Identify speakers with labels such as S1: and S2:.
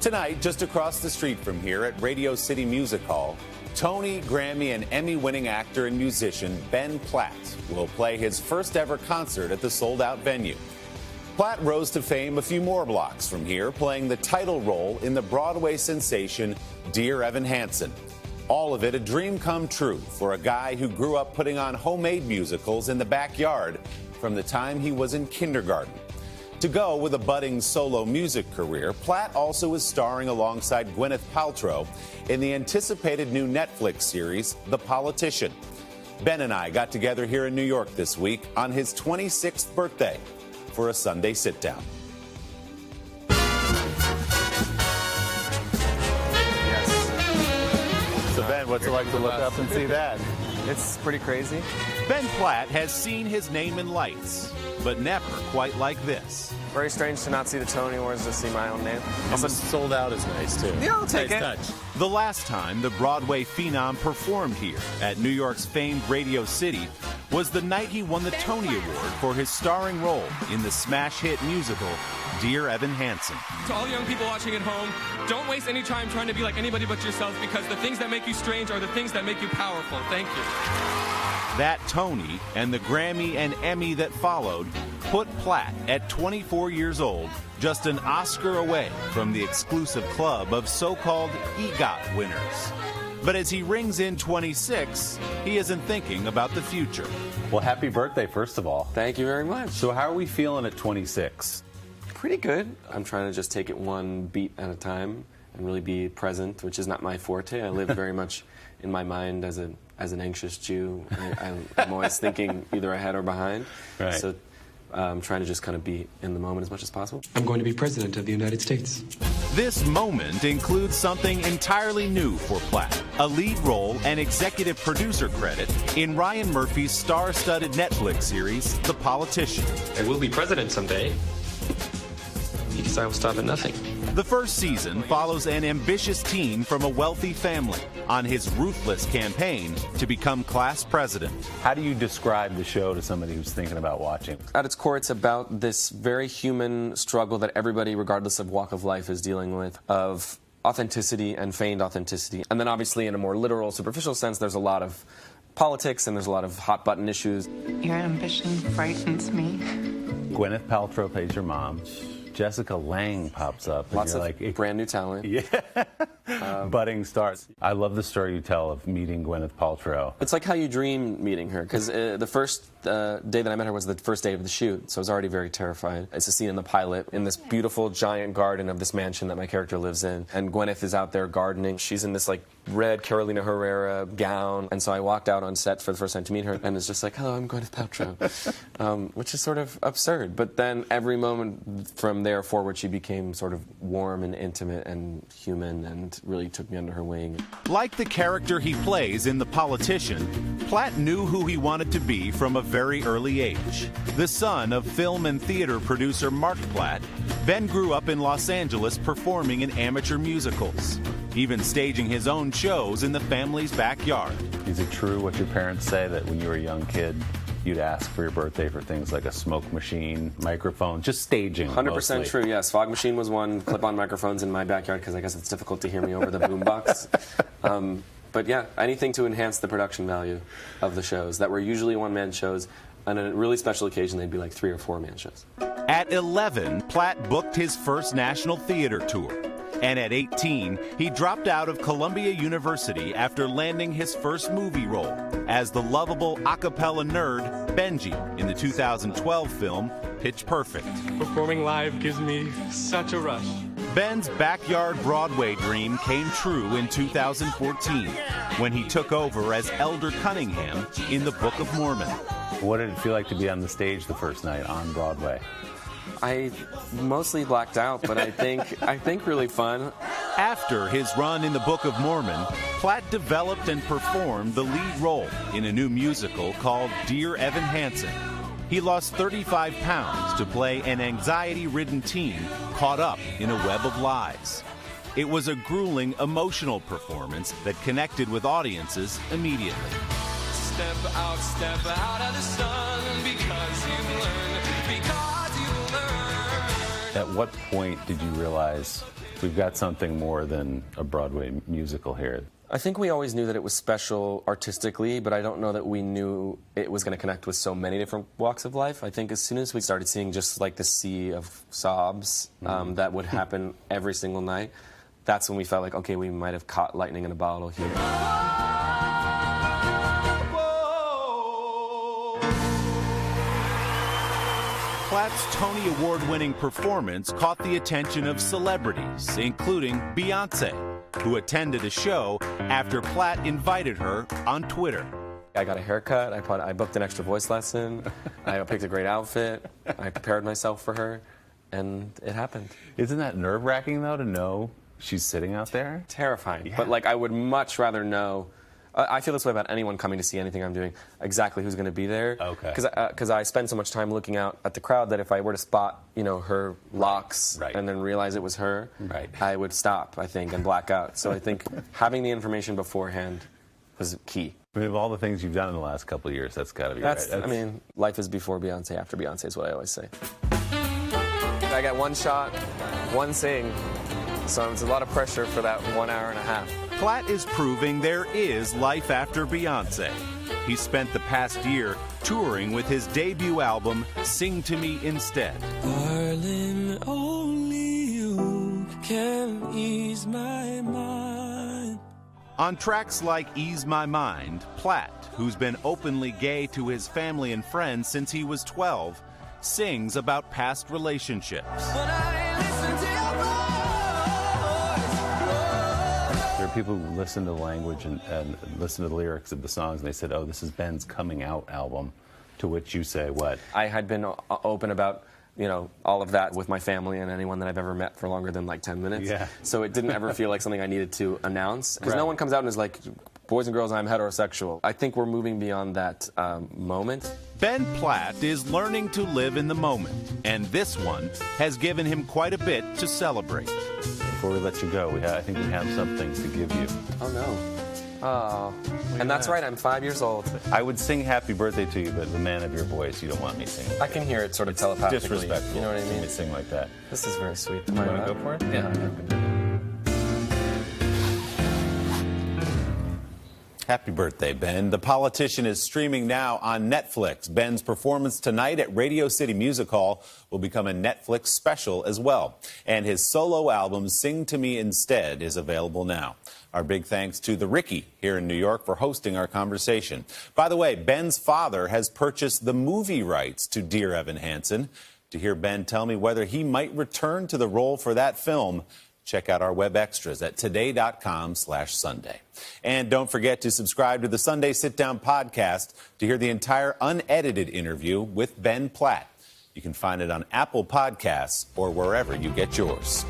S1: Tonight, just across the street from here at Radio City Music Hall, Tony, Grammy, and Emmy-winning actor and musician Ben Platt will play his first ever concert at the sold-out venue. Platt rose to fame a few more blocks from here, playing the title role in the Broadway sensation Dear Evan Hansen. All of it a dream come true for a guy who grew up putting on homemade musicals in the backyard from the time he was in kindergarten. To go with a budding solo music career, Platt also is starring alongside Gwyneth Paltrow in the anticipated new Netflix series, The Politician. Ben and I got together here in New York this week on his 26th birthday for a Sunday Sitdown. So Ben, what's it like to look up and see that?
S2: It's pretty crazy.
S1: Ben Platt has seen his name in lights, but never quite like this.
S2: Very strange to not see the Tony Awards, to see my own name.
S3: Also, sold out is nice, too.
S2: Yeah, I'll take it.
S3: Touch.
S1: The last time the Broadway phenom performed here at New York's famed Radio City was the night he won the Tony Award for his starring role in the smash hit musical Dear Evan Hansen.
S4: To all young people watching at home, don't waste any time trying to be like anybody but yourself, because the things that make you strange are the things that make you powerful. Thank you.
S1: That Tony and the Grammy and Emmy that followed put Platt at 24 years old just an Oscar away from the exclusive club of so-called EGOT winners. But as he rings in 26, he isn't thinking about the future.
S3: Well, happy birthday, first of all.
S2: Thank you very much.
S3: So how are we feeling at 26?
S2: Pretty good. I'm trying to just take it one beat at a time and really be present, which is not my forte. I live very much in my mind as an anxious Jew. I'm always thinking either ahead or behind.
S3: Right.
S2: So I'm trying to just kind of be in the moment as much as possible.
S5: I'm going to be president of the United States.
S1: This moment includes something entirely new for Platt, a lead role and executive producer credit in Ryan Murphy's star-studded Netflix series, The Politician.
S5: I will be president someday, because I will stop at nothing.
S1: The first season follows an ambitious teen from a wealthy family on his ruthless campaign to become class president.
S3: How do you describe the show to somebody who's thinking about watching?
S2: At its core, it's about this very human struggle that everybody, regardless of walk of life, is dealing with, of authenticity and feigned authenticity. And then obviously, in a more literal, superficial sense, there's a lot of politics and there's a lot of hot-button issues.
S6: Your ambition frightens me.
S3: Gwyneth Paltrow plays your mom. Jessica Lange pops up. And
S2: Lots
S3: you're
S2: of
S3: like,
S2: brand new talent.
S3: Yeah. Budding stars. I love the story you tell of meeting Gwyneth Paltrow.
S2: It's like how you dream meeting her, because the first day that I met her was the first day of the shoot, so I was already very terrified. It's a scene in the pilot in this beautiful giant garden of this mansion that my character lives in, and Gwyneth is out there gardening. She's in this like red Carolina Herrera gown, and so I walked out on set for the first time to meet her, and it's just like, hello, I'm Gwyneth Paltrow, which is sort of absurd. But then every moment from there forward, she became sort of warm and intimate and human, and really took me under her wing.
S1: Like the character he plays in The Politician, Platt knew who he wanted to be from a very early age. The son of film and theater producer Mark Platt, Ben grew up in Los Angeles performing in amateur musicals, even staging his own shows in the family's backyard.
S3: Is it true what your parents say, that when you were a young kid, you'd ask for your birthday for things like a smoke machine, microphone, just staging?
S2: 100%
S3: mostly.
S2: true, yes. Fog machine was one, clip-on microphones in my backyard, because I guess it's difficult to hear me over the boombox. But yeah, anything to enhance the production value of the shows that were usually one-man shows. On a really special occasion, they'd be like 3- or 4-man shows.
S1: At 11, Platt booked his first national theater tour. And at 18, he dropped out of Columbia University after landing his first movie role as the lovable a cappella nerd Benji in the 2012 film Pitch Perfect.
S4: Performing live gives me such a rush.
S1: Ben's backyard Broadway dream came true in 2014 when he took over as Elder Cunningham in the Book of Mormon.
S3: What did it feel like to be on the stage the first night on Broadway?
S2: I mostly blacked out, but I think really fun.
S1: After his run in the Book of Mormon, Platt developed and performed the lead role in a new musical called Dear Evan Hansen. He lost 35 pounds to play an anxiety-ridden teen caught up in a web of lies. It was a grueling, emotional performance that connected with audiences immediately.
S4: Step out of the sun, because you learn, because you learn.
S3: At what point did you realize We've got something more than a Broadway musical here.
S2: I think we always knew that it was special artistically, but I don't know that we knew it was going to connect with so many different walks of life. I think as soon as we started seeing just like the sea of sobs that would happen every single night, that's when we felt like, okay, we might have caught lightning in a bottle here.
S1: Platt's Tony Award-winning performance caught the attention of celebrities, including Beyoncé, who attended a show after Platt invited her on Twitter.
S2: I got a haircut, I booked an extra voice lesson, I picked a great outfit, I prepared myself for her, and it happened.
S3: Isn't that nerve-wracking, though, to know she's sitting out there?
S2: Terrifying.
S3: Yeah.
S2: But, like, I would much rather know. I feel this way about anyone coming to see anything I'm doing, exactly who's going to be there.
S3: Okay.
S2: Because I spend so much time looking out at the crowd that if I were to spot, her locks and then realize it was her, I would stop, I think, and black out. So I think having the information beforehand was key.
S3: I mean, of all the things you've done in the last couple of years, that's got to be right.
S2: I mean, life is before Beyonce, after Beyonce is what I always say. I got one shot, one sing, so it's a lot of pressure for that 1 hour and a half.
S1: Platt is proving there is life after Beyoncé. He spent the past year touring with his debut album, Sing to Me Instead.
S7: Darling, only you can ease my mind.
S1: On tracks like Ease My Mind, Platt, who's been openly gay to his family and friends since he was 12, sings about past relationships.
S7: When I listen to your voice.
S3: There are people who listen to the language and listen to the lyrics of the songs, and they said, oh, this is Ben's coming out album, to which you say what?
S2: I had been open about all of that with my family and anyone that I've ever met for longer than like 10 minutes.
S3: Yeah.
S2: So it didn't ever feel like something I needed to announce. Because no one comes out and is like, boys and girls, I'm heterosexual. I think we're moving beyond that moment.
S1: Ben Platt is learning to live in the moment, and this one has given him quite a bit to celebrate.
S3: Before we let you go, I think we have something to give you.
S2: Oh, no. Oh, and that's right, I'm 5 years old.
S3: I would sing happy birthday to you, but the man of your voice, you don't want me singing.
S2: I can hear it sort of telepathically.
S3: Disrespectful.
S2: You know what I mean?
S3: To sing like that.
S2: This is very sweet.
S3: You want to go for it?
S2: Yeah.
S1: Happy birthday, Ben. The Politician is streaming now on Netflix. Ben's performance tonight at Radio City Music Hall will become a Netflix special as well. And his solo album, Sing to Me Instead, is available now. Our big thanks to the Ricky here in New York for hosting our conversation. By the way, Ben's father has purchased the movie rights to Dear Evan Hansen. To hear Ben tell me whether he might return to the role for that film, check out our web extras at today.com/Sunday. And don't forget to subscribe to the Sunday Sitdown podcast to hear the entire unedited interview with Ben Platt. You can find it on Apple Podcasts or wherever you get yours.